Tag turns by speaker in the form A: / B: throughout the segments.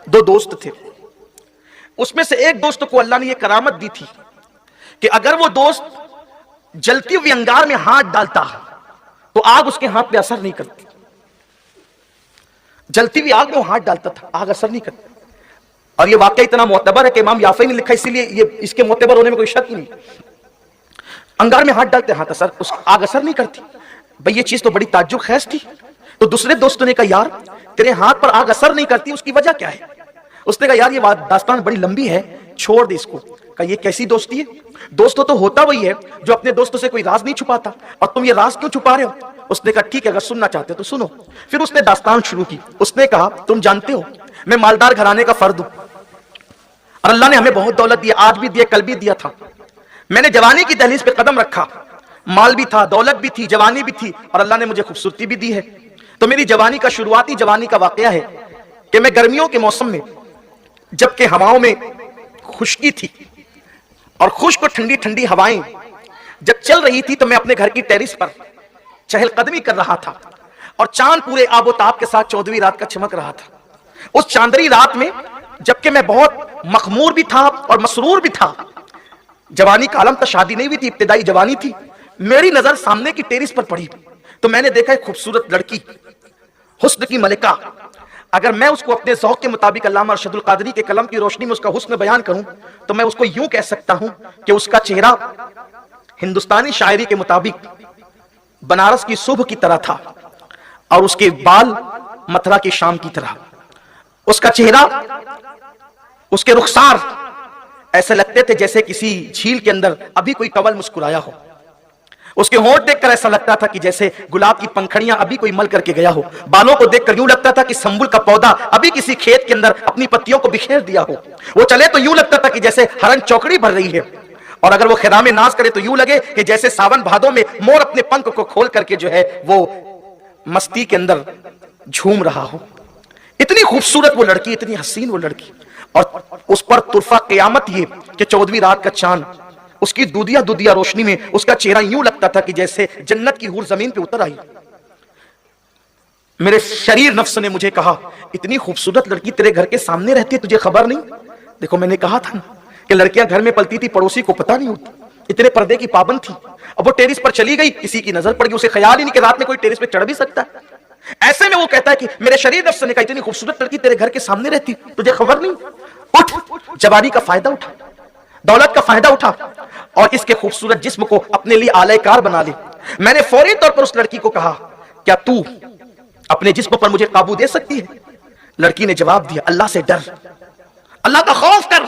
A: دو دوست تھے، اس میں سے ایک دوست کو اللہ نے یہ کرامت دی تھی کہ اگر وہ دوست جلتی ہوئی انگار میں ہاتھ ڈالتا تو آگ اس کے ہاتھ پہ اثر نہیں کرتی، جلتی ہوئی آگ میں وہ ہاتھ ڈالتا تھا، آگ اثر نہیں کرتی۔ اور یہ واقعہ اتنا معتبر ہے کہ امام یافعی نے لکھا، اسی لیے یہ اس کے معتبر ہونے میں کوئی شک نہیں۔ انگار میں ہاتھ ڈالتے ہاتھ آگ اثر نہیں کرتی۔ بھئی یہ چیز تو بڑی تعجب خیز تھی۔ تو دوسرے دوستوں نے کہا یار تیرے ہاتھ پر آگ اثر نہیں کرتی، اس کی وجہ کیا ہے؟ اس نے کہا یار یہ داستان بڑی لمبی ہے، چھوڑ دے اس کو۔ کہا یہ کیسی دوستی ہے؟ دوستوں تو ہوتا وہی ہے جو اپنے دوستوں سے کوئی راز نہیں چھپاتا، اور تم یہ راز کیوں چھپا رہے ہو؟ اس نے کہا ٹھیک ہے اگر سننا چاہتے تو سنو۔ پھر اس نے داستان شروع کی۔ اس نے کہا تم جانتے ہو میں مالدار گھرانے کا فرد ہوں، اور اللہ نے ہمیں بہت دولت دی، آج بھی دیا کل بھی دیا تھا۔ میں نے جوانی کی دہلیز پہ قدم رکھا، مال بھی تھا، دولت بھی تھی، جوانی بھی تھی، اور اللہ نے مجھے خوبصورتی بھی دی ہے۔ تو میری جوانی کا شروعاتی جوانی کا واقعہ ہے کہ میں گرمیوں کے موسم میں جبکہ ہواؤں میں خشکی تھی اور خشک اور ٹھنڈی ٹھنڈی ہوائیں جب چل رہی تھی تو میں اپنے گھر کی ٹیرس پر چہل قدمی کر رہا تھا، اور چاند پورے آب و تاب کے ساتھ 14ویں رات کا چمک رہا تھا۔ اس چاندنی رات میں جبکہ میں بہت مخمور بھی تھا اور مسرور بھی تھا، جوانی کا عالم تھا، شادی نہیں ہوئی تھی، ابتدائی جوانی تھی، میری نظر سامنے کی ٹیرس پر پڑی تو میں نے دیکھا ایک خوبصورت لڑکی، حسن کی ملکہ۔ اگر میں اس کو اپنے ذوق کے مطابق علامہ ارشد القادری کے قلم کی روشنی میں اس کا حسن بیان کروں تو میں اس کو یوں کہہ سکتا ہوں کہ اس کا چہرہ ہندوستانی شاعری کے مطابق بنارس کی صبح کی طرح تھا، اور اس کے بال متھرا کی شام کی طرح۔ اس کا چہرہ، اس کے رخسار ایسے لگتے تھے جیسے کسی جھیل کے اندر ابھی کوئی کنول مسکرایا ہو۔ اس کے ہونٹ دیکھ کر ایسا لگتا تھا کہ جیسے گلاب کی پنکھڑیاں ابھی کوئی مل کر کے گیا ہو۔ بالوں کو دیکھ کر یوں لگتا تھا کہ سنبل کا پودا ابھی کسی کھیت کے اندر اپنی پتیوں کو بکھیر دیا ہو۔ وہ چلے تو یوں لگتا تھا کہ جیسے ہرن چوکڑی بھر رہی ہے، اور اگر وہ خرام ناز کرے تو یوں لگے کہ جیسے ساون بھادوں میں مور اپنے پنکھ کو کھول کر کے جو ہے وہ مستی کے اندر جھوم رہا ہو۔ اتنی خوبصورت وہ لڑکی، اتنی حسین وہ لڑکی، اور اس پر طرفہ قیامت یہ کہ 14ویں رات کا چاند اس کی دودیا دودیا روشنی میں اس کا چہرہ یوں لگتا تھا کہ جیسے جنت کی حور زمین پہ اتر آئی۔ میرے شریر نفس نے مجھے کہا اتنی خوبصورت لڑکی تیرے گھر کے سامنے رہتی ہے، تجھے خبر نہیں؟ دیکھو میں نے کہا تھا کہ لڑکیاں گھر میں پلتی تھی، پڑوسی کو پتہ نہیں ہوتی، اتنے پردے کی پابند تھی۔ اب وہ ٹیرس پر چلی گئی، کسی کی نظر پڑ گئی، اسے خیال ہی نہیں کہ رات میں کوئی ٹیرس پہ چڑھ بھی سکتا ہے۔ ایسے میں وہ کہتا ہے کہ میرے شریر نفس نے کہا اتنی خوبصورت لڑکی تیرے گھر کے سامنے رہتی، تجھے خبر نہیں؟ اٹھ، جوانی کا فائدہ اٹھا، دولت کا فائدہ اٹھا، اور اس کے خوبصورت جسم کو اپنے لیے آلہ کار بنا لے۔ میں نے فوری طور پر اس لڑکی کو کہا کیا تو اپنے جسم پر مجھے قابو دے سکتی ہے؟ لڑکی نے جواب دیا اللہ سے ڈر، اللہ کا خوف کر،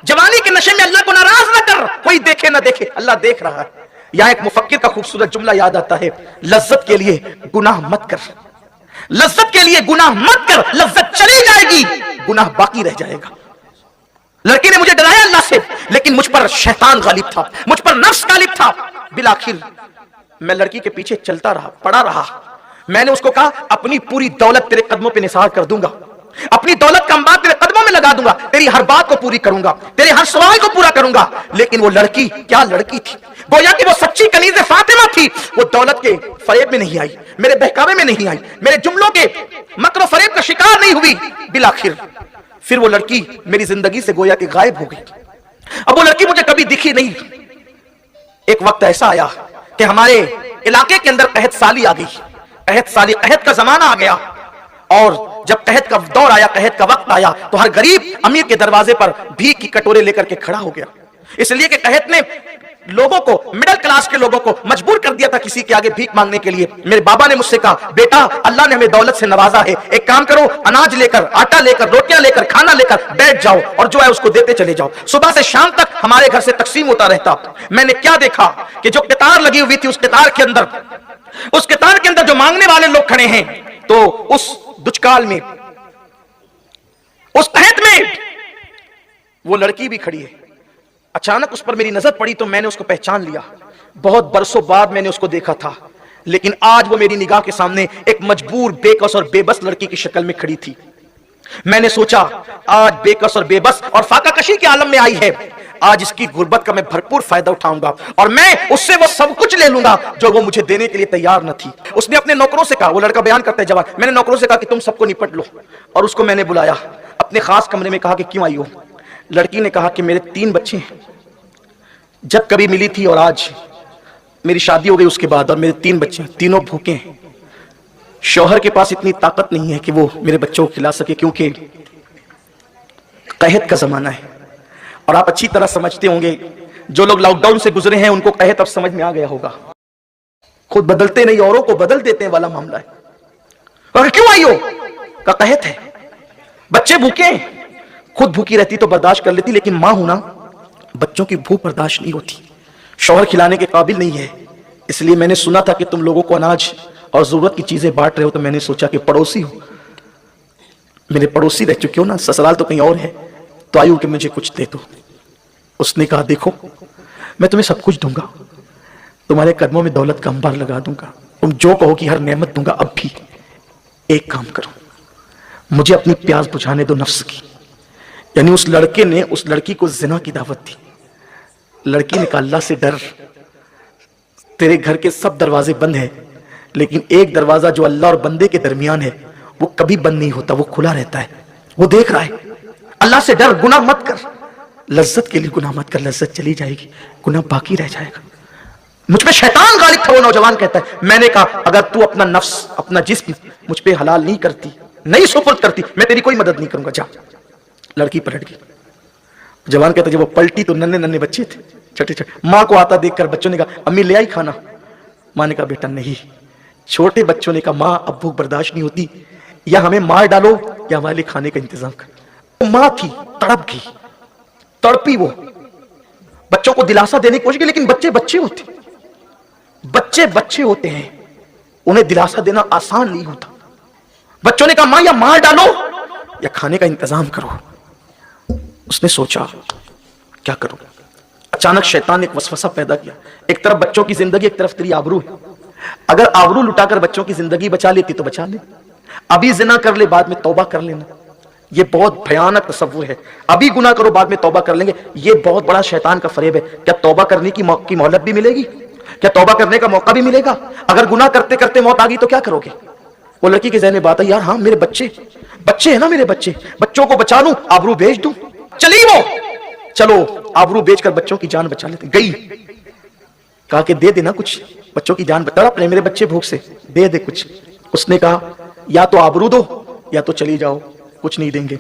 A: جوانی کے نشے میں اللہ کو ناراض نہ کر، کوئی دیکھے نہ دیکھے اللہ دیکھ رہا ہے۔ یہاں ایک مفکر کا خوبصورت جملہ یاد آتا ہے، لذت کے لیے گناہ مت کر، لذت کے لیے گناہ مت کر، لذت چلی جائے گی گناہ باقی رہ جائے گا۔ لڑکی نے مجھے ڈرایا اللہ سے، لیکن مجھ پر شیطان غالب تھا، مجھ پر نفس غالب تھا۔ بالآخر میں لڑکی کے پیچھے چلتا رہا، پڑا رہا۔ میں نے اس کو کہا اپنی پوری دولت تیرے قدموں پہ نثار کر دوں گا، اپنی دولت کا انبار تیرے قدموں میں لگا دوں گا، تیری ہر بات کو پوری کروں گا، تیرے ہر سوال کو پورا کروں گا۔ لیکن وہ لڑکی کیا لڑکی تھی، گویا کہ وہ سچی کنیز فاطمہ تھی۔ وہ دولت کے فریب میں نہیں آئی، میرے بہکاوے میں نہیں آئی، میرے جملوں کے مکر و فریب کا شکار نہیں ہوئی۔ بالآخر پھر وہ لڑکی میری زندگی سے گویا کہ غائب ہو گئی۔ اب وہ لڑکی مجھے کبھی دکھی نہیں۔ ایک وقت ایسا آیا کہ ہمارے علاقے کے اندر قحط سالی آ گئی، قحط سالی، قحط کا زمانہ آ گیا، اور جب قحط کا دور آیا، قحط کا وقت آیا تو ہر غریب امیر کے دروازے پر بھیک کی کٹورے لے کر کے کھڑا ہو گیا، اس لیے کہ قحط نے لوگوں کو، مڈل کلاس کے لوگوں کو مجبور کر دیا تھا کسی کے آگے بھیک مانگنے کے لیے۔ میرے بابا نے مجھ سے کہا بیٹا اللہ نے ہمیں دولت سے نوازا ہے، ایک کام کرو اناج لے کر، آٹا لے کر، روٹیاں لے کر، کھانا لے کر بیٹھ جاؤ اور جو ہے اس کو دیتے چلے جاؤ، صبح سے شام تک ہمارے گھر سے تقسیم ہوتا رہتا۔ میں نے کیا دیکھا کہ جو قطار لگی ہوئی تھی، اس قطار کے اندر جو مانگنے والے لوگ کھڑے ہیں، تو اس دچکال میں، اس قحط میں وہ لڑکی بھی کھڑی ہے۔ اچانک اس پر میری نظر پڑی تو میں نے اس کو پہچان لیا۔ بہت برسوں بعد میں نے اس کو دیکھا تھا، لیکن آج وہ میری نگاہ کے سامنے ایک مجبور، بے کس اور بے بس لڑکی کی شکل میں کھڑی تھی۔ میں نے سوچا آج بے کس اور بے بس اور فاقہ کشی کے عالم میں آئی ہے، آج اس کی غربت کا میں بھرپور فائدہ اٹھاؤں گا اور میں اس سے وہ سب کچھ لے لوں گا جو وہ مجھے دینے کے لیے تیار نہ تھی۔ اس نے اپنے نوکروں سے کہا، وہ لڑکا بیان کرتا ہے جواب، میں نے نوکروں سے کہا کہ تم سب کو نپٹ لو، اور اس کو میں نے بلایا اپنے خاص کمرے میں کہا کہ کیوں آئی ہو؟ لڑکی نے کہا کہ میرے 3 بچے ہیں، جب کبھی ملی تھی اور آج میری شادی ہو گئی اس کے بعد، اور میرے 3 بچے ہیں، تینوں بھوکے ہیں، شوہر کے پاس اتنی طاقت نہیں ہے کہ وہ میرے بچوں کو کھلا سکے، کیونکہ قحط کا زمانہ ہے، اور آپ اچھی طرح سمجھتے ہوں گے جو لوگ لاک ڈاؤن سے گزرے ہیں ان کو قحط اب سمجھ میں آ گیا ہوگا، خود بدلتے نہیں اوروں کو بدل دیتے ہیں والا معاملہ ہے۔ اور کیوں آئی ہو؟ کا قحط ہے، بچے بھوکے ہیں، خود بھوکی رہتی تو برداشت کر لیتی، لیکن ماں ہونا بچوں کی بھوک برداشت نہیں ہوتی، شوہر کھلانے کے قابل نہیں ہے، اس لیے میں نے سنا تھا کہ تم لوگوں کو اناج اور ضرورت کی چیزیں بانٹ رہے ہو، تو میں نے سوچا کہ پڑوسی ہو، میرے پڑوسی رہ چکے ہو نا، سسرال تو کہیں اور ہے، تو آئی ہوں کہ مجھے کچھ دے دو۔ اس نے کہا دیکھو میں تمہیں سب کچھ دوں گا، تمہارے قدموں میں دولت کا انبار لگا دوں گا، تم جو کہو کہ ہر نعمت دوں گا، اب بھی ایک کام کرو، مجھے اپنی پیاس بجھانے دو نفس کی۔ یعنی اس لڑکے نے اس لڑکی کو زنا کی دعوت دی۔ لڑکی نے کہا اللہ سے ڈر، تیرے گھر کے سب دروازے بند ہیں لیکن ایک دروازہ جو اللہ اور بندے کے درمیان ہے وہ کبھی بند نہیں ہوتا، وہ کھلا رہتا ہے، وہ دیکھ رہا ہے، اللہ سے ڈر، گناہ مت کر، لذت کے لیے گناہ مت کر، لذت چلی جائے گی، گناہ باقی رہ جائے گا۔ مجھ پہ شیطان غالب تھا، وہ نوجوان کہتا ہے، میں نے کہا اگر تو اپنا نفس اپنا جسم مجھ پہ حلال نہیں کرتی، نہیں سپرد کرتی، میں تیری کوئی مدد نہیں کروں گا، جا۔ لڑکی پلٹ گئی۔ جوان کہتا جب وہ پلٹی تو ننھے ننھے بچے تھے، چھوٹے چھوٹے، ماں کو آتا دیکھ کر بچوں نے کہا امی لے آئی کھانا؟ ماں نے کہا بیٹا نہیں۔ چھوٹے بچوں نے کہا ماں اب بھوک برداشت نہیں ہوتی، یا ہمیں مار ڈالو یا ہمارے لیے کھانے کا انتظام کر۔ ماں تھی، تڑپ گئی، تڑپی، وہ بچوں کو دلاسا دینے کی کوشش کی، لیکن بچے بچے ہوتے، بچے بچے ہوتے ہیں، انہیں دلاسا دینا آسان نہیں ہوتا۔ بچوں نے کہا ماں یا مار ڈالو یا کھانے کا انتظام کرو۔ اس نے سوچا کیا کروں؟ اچانک شیطان نے ایک وسوسہ پیدا کیا، ایک طرف بچوں کی زندگی، ایک طرف تیری آبرو ہے، اگر آبرو لٹا کر بچوں کی زندگی بچا لیتی تو بچا لے، ابھی زنا کر لے بعد میں توبہ کر لینا، یہ بہت بھیانک تصور ہے، ابھی گناہ کرو بعد میں توبہ کر لیں گے، یہ بہت بڑا شیطان کا فریب ہے۔ کیا توبہ کرنے کی مہلت بھی ملے گی؟ کیا توبہ کرنے کا موقع بھی ملے گا؟ اگر گناہ کرتے کرتے موت آ گئی تو کیا کرو گے؟ وہ لڑکی کے ذہن میں بات ہے، یار ہاں میرے بچے ہیں نا، میرے بچوں کو بچا لوں، آبرو بیچ دوں، چلی وہ، چلو آبرو بیچ کر بچوں کی جان بچا لیتے۔ گئی، کہا کہ دے دینا کچھ، بچوں کی جان بچا، اپنے میرے بچے بھوک سے دے دے کچھ۔ اس نے کہا یا تو آبرو دو یا تو چلی جاؤ، کچھ نہیں دیں گے۔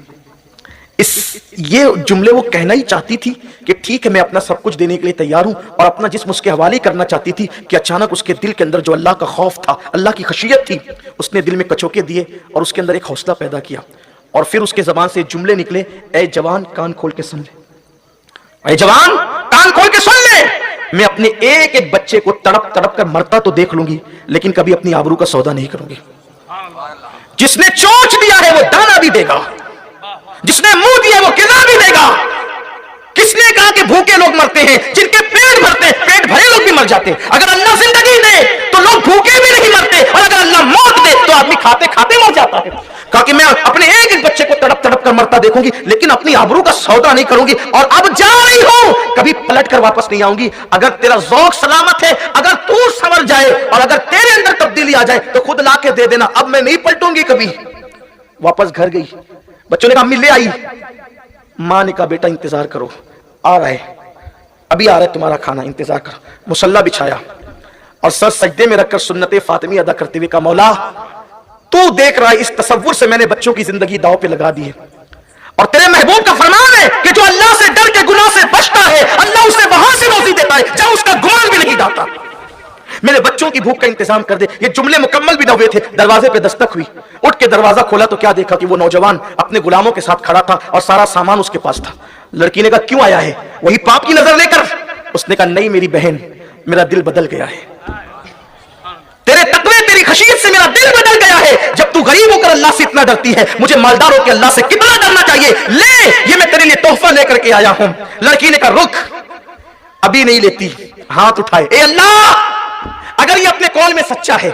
A: یہ جملے وہ کہنا ہی چاہتی تھی کہ ٹھیک ہے میں اپنا سب کچھ دینے کے لیے تیار ہوں، اور اپنا جسم اس کے حوالے کرنا چاہتی تھی کہ اچانک اس کے دل کے اندر جو اللہ کا خوف تھا، اللہ کی خشیت تھی، اس نے دل میں کچوکے دیے اور اس کے اندر ایک حوصلہ پیدا کیا، اور پھر اس کے زبان سے جملے نکلے، اے جوان کان کھول کے سن لے، اے جوان کان کھول کے سن لے، میں اپنے ایک ایک بچے کو تڑپ تڑپ کر مرتا تو دیکھ لوں گی لیکن کبھی اپنی آبرو کا سودا نہیں کروں گی۔ جس نے چونچ دیا ہے وہ دانا بھی دے گا، جس نے منہ دیا وہ غذا بھی دے گا۔ کس نے کہا کہ بھوکے لوگ مرتے ہیں؟ جن کے پیٹ بھرتے ہیں، پیٹ بھرے لوگ بھی مر جاتے ہیں۔ اگر اللہ زندگی دے تو لوگ بھوکے بھی نہیں مرتے، اور اگر اللہ موت دے تو آدمی کھاتے کھاتے مر جاتا ہے۔ کہا کہ میں اپنے ایک ایک بچے کو تڑپ تڑپ کر مرتا دیکھوں گی لیکن اپنی آبرو کا سودا نہیں کروں گی، اور اب جا رہی ہوں، کبھی پلٹ کر واپس نہیں آؤں گی۔ اگر تیرا ذوق سلامت ہے، اگر تو سنور جائے اور اگر تیرے اندر تبدیلی آ جائے تو خود لا کے دے دینا، اب میں نہیں پلٹوں گی کبھی۔ واپس گھر گئی، بچوں نے کہا امی لے آئی؟ ماں نے کہا بیٹا انتظار کرو، آ رہا ہے، ابھی آ رہا ہے تمہارا کھانا، انتظار کرو۔ مصلی بچھایا اور سر سجدے میں رکھ کر سنت فاطمی ادا کرتے ہوئے کہا مولا تو دیکھ رہا ہے اس تصور سے میں نے بچوں کی زندگی داؤ پہ لگا دی ہے، اور تیرے محبوب کا فرمان ہے کہ جو اللہ سے ڈر کے گناہ سے بچتا ہے اللہ اسے وہاں سے روزی دیتا ہے جہاں اس کا گمان بھی نہیں ڈالتا۔ میرے بچوں کی بھوک کا انتظام کر دے۔ یہ جملے مکمل بھی نہ ہوئے تھے، دروازے پہ دستک ہوئی، اٹھ کے دروازہ کھولا تو کیا دیکھا کہ وہ نوجوان اپنے غلاموں کے ساتھ کھڑا تھا اور سارا سامان اس کے پاس تھا۔ لڑکی نے کہا کیوں آیا ہے؟ وہی پاپ کی نظر لے کر؟ اس نے کہا نہیں میری بہن، میرا دل بدل گیا ہے، تیرے تقوی تیری خشیت سے میرا دل بدل گیا ہے۔ جب تو غریب ہو کر اللہ سے اتنا ڈرتی ہے، مجھے مالدار ہو کے اللہ سے کتنا ڈرنا چاہیے، لے یہ میں تیرے لیے تحفہ لے کر کے آیا ہوں۔ لڑکی نے کہا رک، ابھی نہیں لیتی۔ ہاتھ اٹھائے، اے اللہ اگر یہ اپنے قول میں سچا ہے،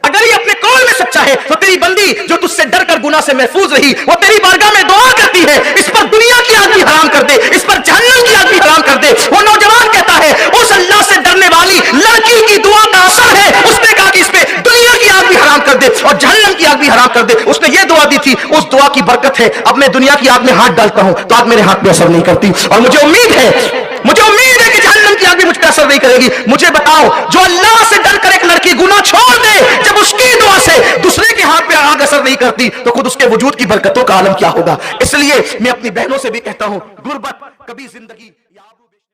A: اگر یہ اپنے قول میں سچا ہے تو تیری بندی جو تجھ سے ڈر کر گناہ سے محفوظ رہی وہ تیری بارگاہ میں دعا کرتی ہے، اس پر دنیا کی آگ بھی حرام کر دے، اس پر جہنم کی آگ بھی حرام کر دے۔ وہ نوجوان کہتا ہے اس اللہ سے ڈرنے والی لڑکی کی دعا کا اثر ہے، اس نے کہا کہ اس پہ دنیا کی آگ بھی حرام کر دے اور جہنم کی آگ بھی حرام کر دے۔ اس نے یہ دعا دعا دی تھی اس دعا کی برکت ہے اب میں دنیا کی آگ میں ہاتھ ڈالتا ہوں تو آگ میرے ہاتھ پہ اثر نہیں کرتی, اور مجھے امید ہے کہ جہنم کی آگ بھی مجھ پہ اثر نہیں کرے گی. مجھے بتاؤ جو اللہ سے ڈر کر ایک لڑکی گناہ چھوڑ دے, جب اس کی دعا سے دوسرے کے ہاتھ پہ آگ اثر نہیں کرتی تو خود اس کے وجود کی برکتوں کا عالم کیا ہوگا. اس لیے میں اپنی بہنوں سے بھی کہتا ہوں, غربت کبھی زندگی